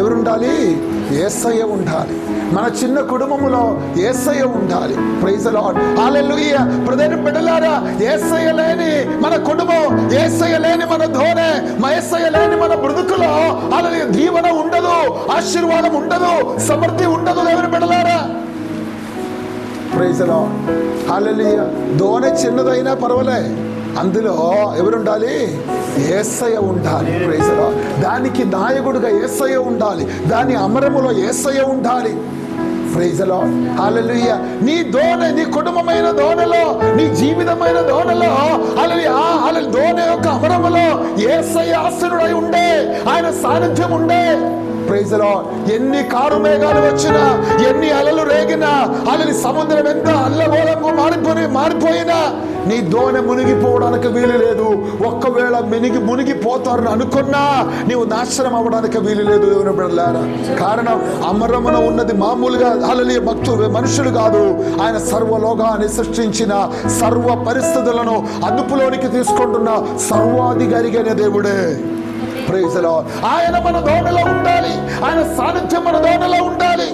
ఎవరుండాలి? యేసయ్య ఉండాలి. మన చిన్న కుటుంబములో యేసయ్య ఉండాలి. ప్రైజ్ ది లార్డ్, హల్లెలూయా. ప్రదేన బిడ్డలారా, యేసయ్య లేని మన కుటుంబం, యేసయ్య లేని మన ధోరణి, యేసయ్య లేని మన బ్రతుకులో హల్లెలూయా దీవెన ఉండదు, ఆశీర్వాదం ఉండదు, సమృద్ధి ఉండదు. దేవుని బిడ్డలారా, ప్రైజ్ ది లార్డ్, హల్లెలూయా. ధోరణి చిన్నదైనా పర్వాలే, అందులో ఎవరుండాలి? యేసయ్య ఉండాలి. Praise the Lord. దానికి నాయకుడుగా యేసయ్య ఉండాలి, దాని అమరములో యేసయ్య ఉండాలి. Praise the Lord, hallelujah. నీ ధోరణి, నీ కుటుంబమైన ధోరణిలో, నీ జీవితమైన ధోరణిలో, హల్లెలూయా, ధోరణి యొక్క అమరములో యేసయ్య ఆసీనుడై ఉండే, ఆయన సాన్నిధ్యం ఉండే. Praise the Lord. ఎన్ని కారు మేఘాలు వచ్చినా, ఎన్ని అలలు రేగినా, సముద్రం ఎంత అల్లగోలంగా మారిపోయినా నీ దోణి మునిగిపోవడానికి వీలు లేదు. ఒక్కవేళ మునిగిపోతారని అనుకున్నా నీవు నాశనం అవ్వడానికి వీలు లేదు. దేవుని బిడ్డలారా, కారణం అమరమున ఉన్నది మామూలుగా మనుషులు కాదు. ఆయన సర్వలోకాన్ని సృష్టించిన, సర్వ పరిస్థితులను అదుపులోనికి తీసుకుంటున్న సర్వాధికారి అయిన దేవుడే. Praise the Lord. ఆయన మన దోణిలో ఉండాలి, ఆయన సాన్నిధ్యం మన దోణిలో ఉండాలి.